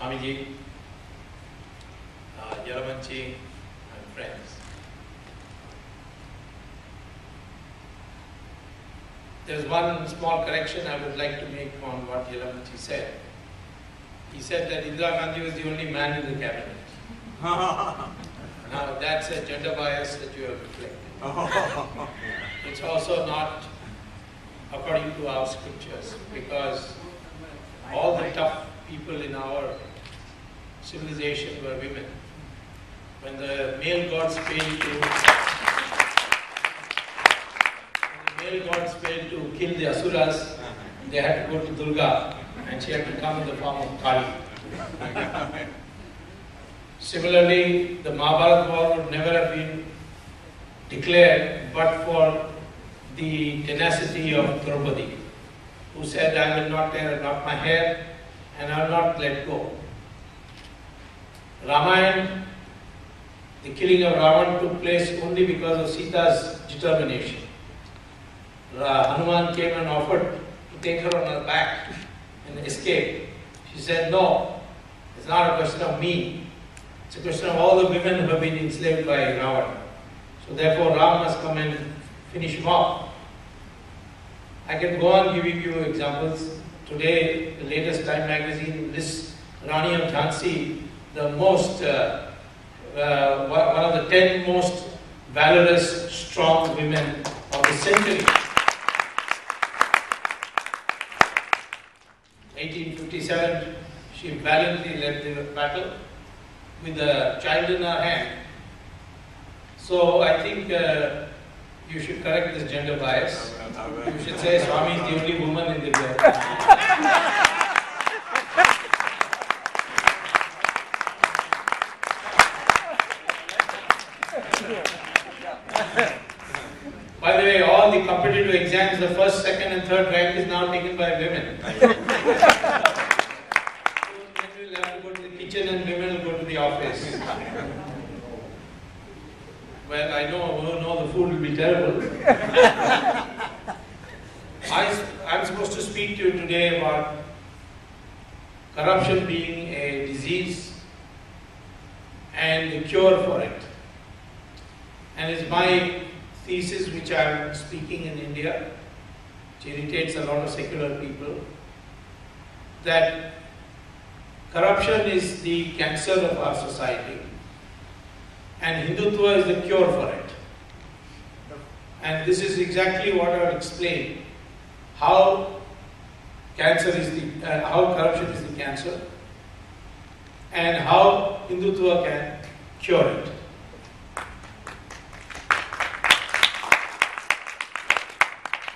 Swamiji, Yalamanchi and friends. There's one small correction I would like to make on what Yalamanchi said. He said that Indira Gandhi was the only man in the cabinet. Now that's a gender bias that you have reflected. It's also not according to our scriptures, because all the tough people in our civilization were women. When the male gods failed to kill the asuras, they had to go to Durga, and she had to come in the form of Kali. Similarly, the Mahabharata war would never have been declared but for the tenacity of Draupadi, who said, I will not tear not my hair and I will not let go. Ramayana, the killing of Ravan took place only because of Sita's determination. Hanuman came and offered to take her on her back and escape. She said, no, it's not a question of me. It's a question of all the women who have been enslaved by Ravan. So therefore Ram must come and finish him off. I can go on giving you examples. Today, the latest Time magazine lists Rani of Jhansi, the most, one of the 10 most valorous, strong women of the century. 1857, she valiantly led the battle with a child in her hand. So I think you should correct this gender bias. You should say Swami is the only woman in the world. By the way, all the competitive exams, the first, second and third rank is now taken by women. So men will have to go to the kitchen and women will go to the office. Well, I know the food will be terrible. I'm supposed to speak to you today about corruption being a disease and the cure for it. And it's my thesis which I'm speaking in India, which irritates a lot of secular people, that corruption is the cancer of our society. And Hindutva is the cure for it. And this is exactly what I will explain. How corruption is the cancer, and how Hindutva can cure it.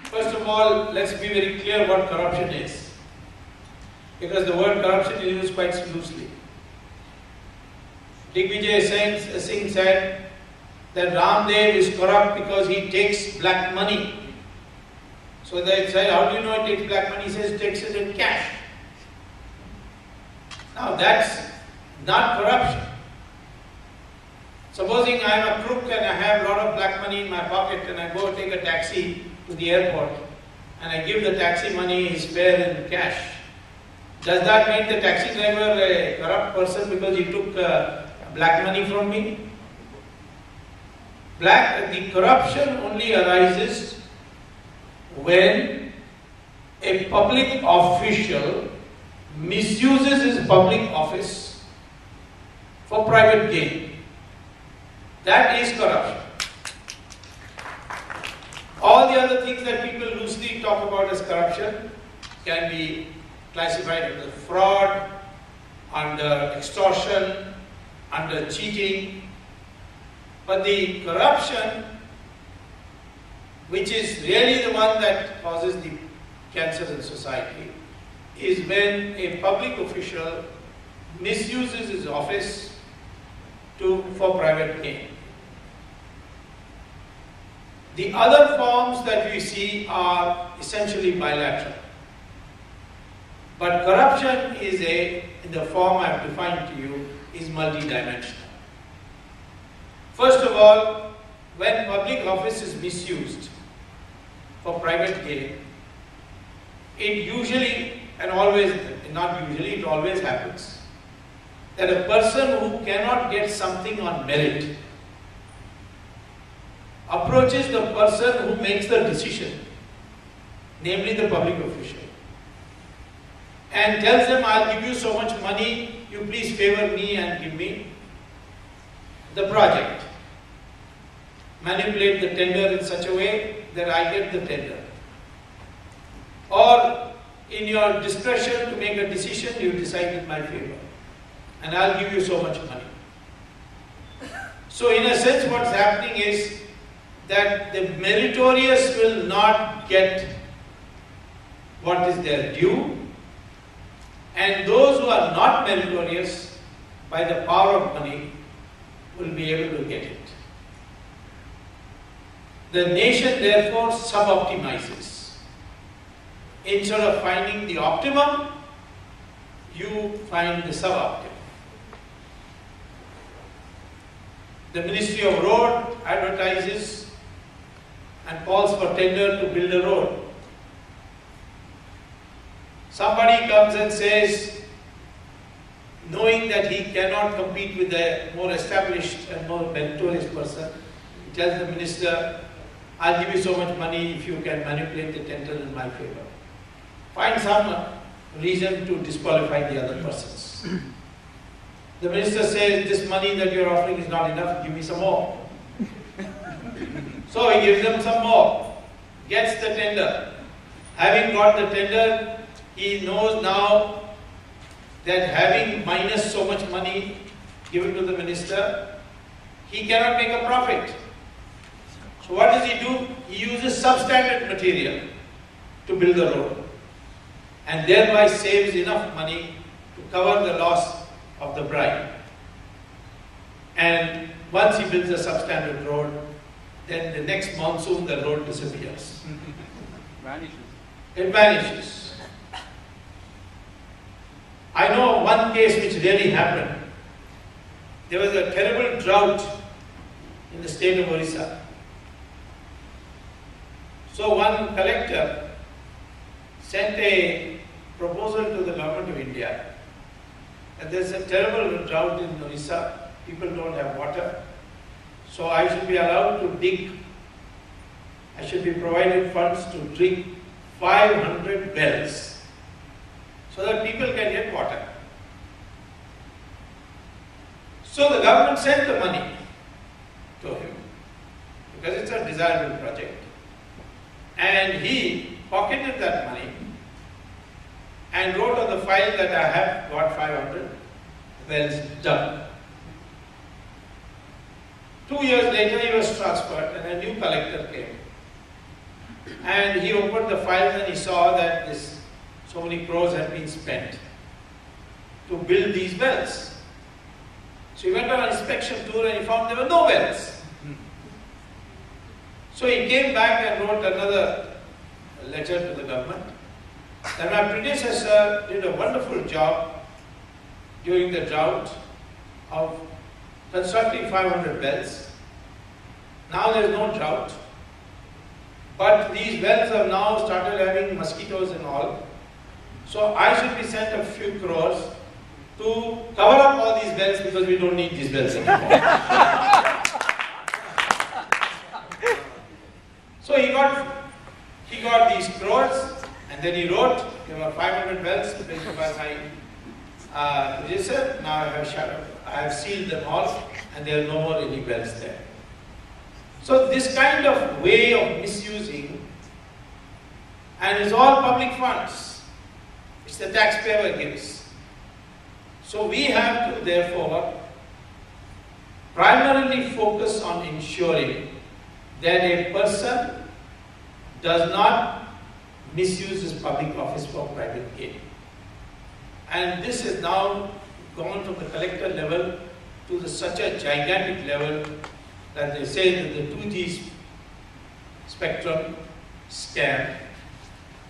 First of all, let's be very clear what corruption is, because the word corruption is used quite loosely. Digvijay Singh said that Ramdev is corrupt because he takes black money. So they said, how do you know he takes black money? He says he takes it in cash. Now that's not corruption. Supposing I am a crook and I have a lot of black money in my pocket and I go take a taxi to the airport and I give the taxi money his fare in cash. Does that make the taxi driver a corrupt person because he took black money from me? The corruption only arises when a public official misuses his public office for private gain. That is corruption. All the other things that people loosely talk about as corruption can be classified under fraud, under extortion, under cheating. But the corruption, which is really the one that causes the cancer in society, is when a public official misuses his office for private gain. The other forms that we see are essentially bilateral. But corruption is in the form I have defined to you, is multidimensional. First of all, when public office is misused for private gain, it usually, and always, not usually, it always happens, that a person who cannot get something on merit approaches the person who makes the decision, namely the public official, and tells them, I'll give you so much money, you please favor me and give me the project. Manipulate the tender in such a way that I get the tender. Or in your discretion to make a decision, you decide in my favor, and I'll give you so much money. So in a sense, what's happening is that the meritorious will not get what is their due, and those who are not meritorious, by the power of money, will be able to get it. The nation therefore sub-optimizes. Instead of finding the optimum, you find the sub-optimum. The Ministry of Road advertises and calls for tender to build a road. Somebody comes and says, knowing that he cannot compete with a more established and more meritorious person, he tells the minister, I'll give you so much money if you can manipulate the tender in my favor. Find some reason to disqualify the other persons. The minister says, this money that you're offering is not enough, give me some more. So he gives them some more, gets the tender. Having got the tender, he knows now that having minus so much money given to the minister, he cannot make a profit. So what does he do? He uses substandard material to build the road, and thereby saves enough money to cover the loss of the bride. And once he builds a substandard road, then the next monsoon the road disappears. Vanishes. It vanishes. I know one case which really happened. There was a terrible drought in the state of Orissa. So one collector sent a proposal to the government of India that there is a terrible drought in Orissa, people don't have water, so I should be allowed to dig, I should be provided funds to dig 500 wells so that people can get water. So the government sent the money to him because it's a desirable project, and he pocketed that money and wrote on the file that I have got 500 wells done. 2 years later he was transferred and a new collector came. And he opened the files and he saw that so many crores had been spent to build these wells. So he went on an inspection tour and he found there were no wells. So he came back and wrote another letter to the government. And my predecessor did a wonderful job during the drought of constructing 500 wells. Now there is no drought, but these wells have now started having mosquitoes and all. So I should be sent a few crores to cover up all these wells because we don't need these wells anymore. So he got these crores. And then he wrote, there were 500 wells built by my predecessor. Now I have sealed them all, and there are no more any wells there. So this kind of way of misusing, and it's all public funds, which the taxpayer gives. So we have to therefore primarily focus on ensuring that a person does not misuse his public office for private gain. And this has now gone from the collector level to such a gigantic level that they say that the 2G spectrum scam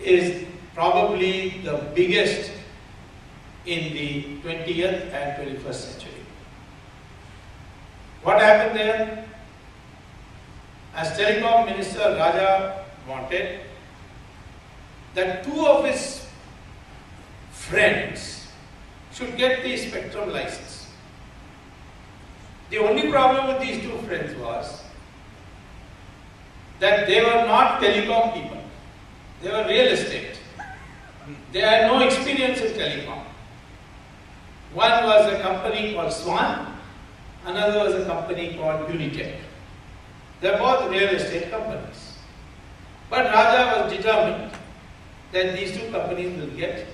is probably the biggest in the 20th and 21st century. What happened there? As Telecom Minister Raja wanted, that two of his friends should get the spectrum license. The only problem with these two friends was that they were not telecom people. They were real estate. They had no experience in telecom. One was a company called Swan, another was a company called Unitech. They are both real estate companies. But Raja was determined that these two companies will get